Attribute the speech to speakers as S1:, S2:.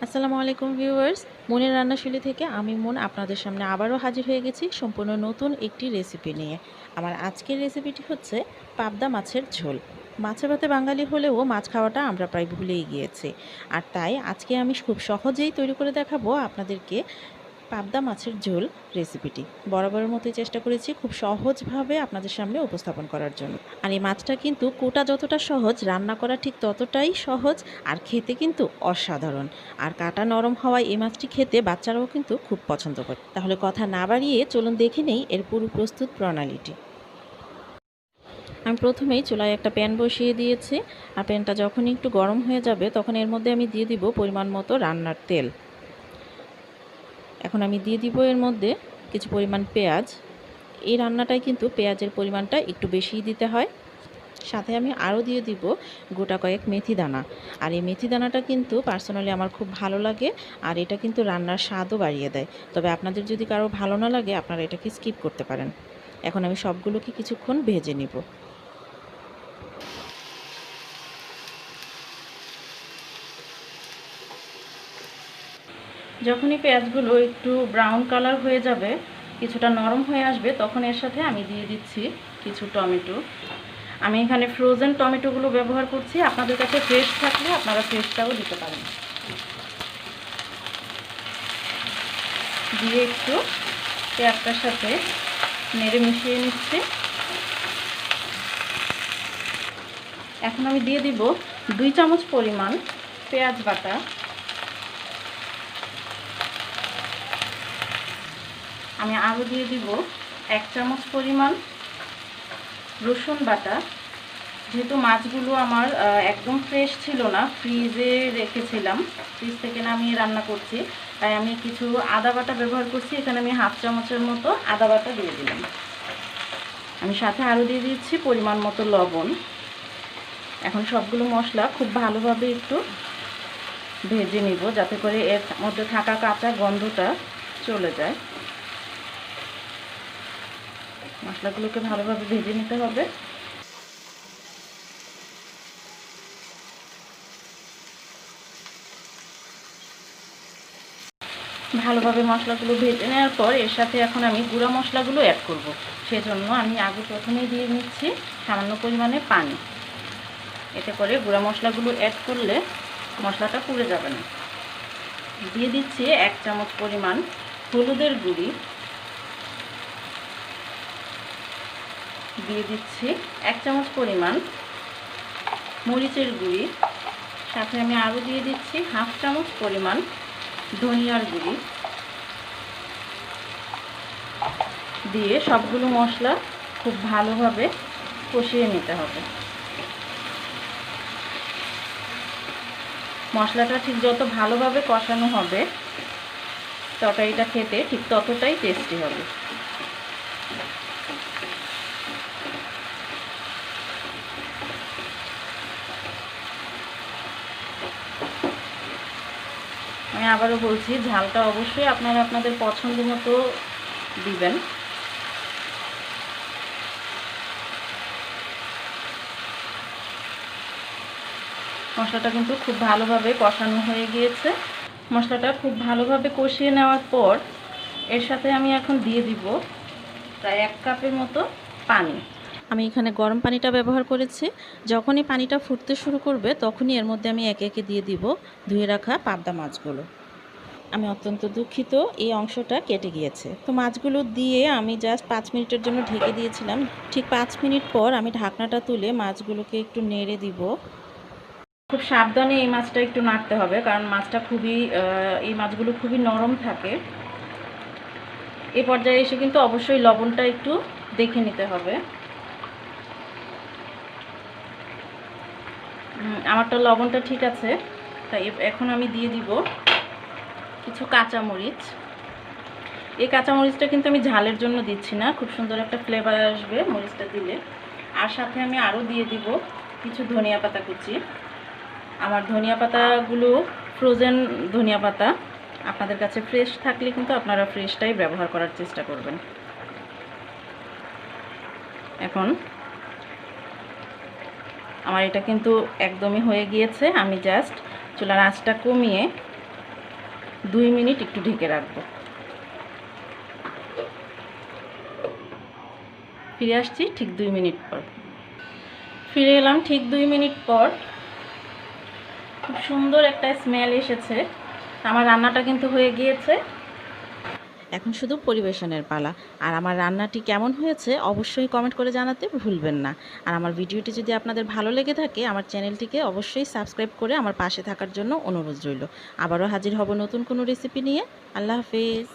S1: আসসালামু আলাইকুম ভিউয়ার্স, মনের রান্নাশৈলী থেকে আমি মন আপনাদের সামনে আবারও হাজির হয়ে গেছি সম্পূর্ণ নতুন একটি রেসিপি নিয়ে। আমার আজকের রেসিপিটি হচ্ছে পাবদা মাছের ঝোল। মাছে ভাতে বাঙালি হলেও মাছ খাওয়াটা আমরা প্রায় ভুলেই গিয়েছি। আর তাই আজকে আমি খুব সহজেই তৈরি করে দেখাবো আপনাদেরকে পাবদা মাছের ঝোল রেসিপিটি। বরাবরের মতোই চেষ্টা করেছি খুব সহজভাবে আপনাদের সামনে উপস্থাপন করার জন্য। আর এই মাছটা কিন্তু কোটা যতটা সহজ, রান্না করা ঠিক ততটাই সহজ, আর খেতে কিন্তু অসাধারণ। আর কাটা নরম হওয়ায় এই মাছটি খেতে বাচ্চারাও কিন্তু খুব পছন্দ করে। তাহলে কথা না বাড়িয়ে চলুন দেখে নেই এর পুরো প্রস্তুত প্রণালীটি। আমি প্রথমেই চুলায় একটা প্যান বসিয়ে দিয়েছি। আর প্যানটা যখনই একটু গরম হয়ে যাবে তখন এর মধ্যে আমি দিয়ে দিব পরিমাণ মতো রান্নার তেল। এখন আমি দিয়ে দিব এর মধ্যে কিছু পরিমাণ পেঁয়াজ। এই রান্নাটায় কিন্তু পেঁয়াজের পরিমাণটা একটু বেশিই দিতে হয়। সাথে আমি আরও দিয়ে দিব গোটা কয়েক মেথি দানা। আর এই মেথি দানাটা কিন্তু পার্সোনালি আমার খুব ভালো লাগে, আর এটা কিন্তু রান্নার স্বাদও বাড়িয়ে দেয়। তবে আপনাদের যদি কারো ভালো না লাগে আপনারা এটাকে স্কিপ করতে পারেন। এখন আমি সবগুলোকে কিছুক্ষণ ভেজে নিব। যখনই পেঁয়াজগুলো একটু ব্রাউন কালার হয়ে যাবে, কিছুটা নরম হয়ে আসবে, তখন এর সাথে আমি দিয়ে দিচ্ছি কিছু টমেটো। আমি এখানে ফ্রোজেন টমেটোগুলো ব্যবহার করছি, আপনাদের কাছে ফ্রেশ থাকলে আপনারা ফ্রেশটাও দিতে পারেন। দিয়ে একটু পেঁয়াজটার সাথে নেড়ে মিশিয়ে নিচ্ছি। এখন আমি দিয়ে দিব 2 চামচ পরিমাণ পেঁয়াজ বাটা। আমি আরও দিয়ে দিব 1 চামচ পরিমাণ রসুন বাটা। যেহেতু মাছগুলো আমার একদম ফ্রেশ ছিল না, ফ্রিজে রেখেছিলাম, ফ্রিজ থেকে নামিয়ে রান্না করছি, তাই আমি কিছু আদা বাটা ব্যবহার করছি। এখানে আমি 1/2 চামচের মতো আদা বাটা দিয়ে দিলাম। আমি সাথে আরও দিয়ে দিচ্ছি পরিমাণ মতো লবণ। এখন সবগুলো মশলা খুব ভালোভাবে একটু ভেজে নিব, যাতে করে এর মধ্যে থাকা কাঁচা গন্ধটা চলে যায়। মশলাগুলোকে ভালোভাবে ভেজে নিতে হবে। ভালোভাবে মশলাগুলো ভেজে নেওয়ার পর এর সাথে এখন আমি গুঁড়া মশলাগুলো অ্যাড করব। সেজন্য আমি আগে প্রথমেই দিয়ে নিচ্ছি সামান্য পরিমাণে পানি। এতে করে গুঁড়া মশলাগুলো অ্যাড করলে মশলাটা পুড়ে যাবে না। দিয়ে দিচ্ছি 1 চামচ পরিমাণ হলুদের গুঁড়ি। দিয়ে দিচ্ছি 1 চামচ পরিমাণ মরিচের গুঁড়ি। সাথে আমি আরও দিয়ে দিচ্ছি 1/2 চামচ পরিমাণ ধনিয়ার গুঁড়ি। দিয়ে সবগুলো মশলা খুব ভালোভাবে কষিয়ে নিতে হবে। মশলাটা ঠিক যত ভালোভাবে কষানো হবে তরকারিটা খেতে ঠিক ততটাই টেস্টি হবে। আমি আবারও বলছি, ঝালটা অবশ্যই আপনারা আপনাদের পছন্দ মতো দিবেন। মশলাটা কিন্তু খুব ভালোভাবে কষানো হয়ে গিয়েছে। মশলাটা খুব ভালোভাবে কষিয়ে নেওয়ার পর এর সাথে আমি এখন দিয়ে দিব প্রায় 1 কাপের মতো পানি। আমি এখানে গরম পানিটা ব্যবহার করেছি। যখনই পানিটা ফুটতে শুরু করবে তখনই এর মধ্যে আমি একে একে দিয়ে দিব ধুয়ে রাখা পাবদা মাছগুলো। আমি অত্যন্ত দুঃখিত, এই অংশটা কেটে গিয়েছে। তো মাছগুলো দিয়ে আমি জাস্ট 5 মিনিটের জন্য ঢেকে দিয়েছিলাম। ঠিক 5 মিনিট পর আমি ঢাকনাটা তুলে মাছগুলোকে একটু নেড়ে দিব। খুব সাবধানে এই মাছটা একটু নাড়তে হবে, কারণ মাছটা এই মাছগুলো খুবই নরম থাকে। এই পর্যায়ে এসে কিন্তু অবশ্যই লবণটা একটু দেখে নিতে হবে। আমারটা লবণটা ঠিক আছে, তাই এখন আমি দিয়ে দিব কিছু কাঁচামরিচ। এই কাঁচামরিচটা কিন্তু আমি ঝালের জন্য দিচ্ছি না, খুব সুন্দর একটা ফ্লেভার আসবে মরিচটা দিলে। আর সাথে আমি আরও দিয়ে দিব কিছু ধনিয়া পাতা কুচি। আমার ধনিয়া পাতাগুলো ফ্রোজেন ধনিয়া পাতা, আপনাদের কাছে ফ্রেশ থাকলে কিন্তু আপনারা ফ্রেশটাই ব্যবহার করার চেষ্টা করবেন। এখন আমার এটা কিন্তু একদমই হয়ে গিয়েছে। আমি জাস্ট চুলার আঁচটা কমিয়ে 2 মিনিট একটু ঢেকে রাখবো। ফিরে আসছি ঠিক 2 মিনিট পর। ফিরে এলাম ঠিক 2 মিনিট পর। খুব সুন্দর একটা স্মেল এসেছে। আমার রান্নাটা কিন্তু হয়ে গিয়েছে। এখন শুধু পরিবেশনের পালা। আর আমার রান্নাটি কেমন হয়েছে অবশ্যই কমেন্ট করে জানাতে ভুলবেন না। আর আমার ভিডিওটি যদি আপনাদের ভালো লেগে থাকে আমার চ্যানেলটিকে অবশ্যই সাবস্ক্রাইব করে আমার পাশে থাকার জন্য অনুরোধ রইল। আবারও হাজির হব নতুন কোনো রেসিপি নিয়ে। আল্লাহ হাফেজ।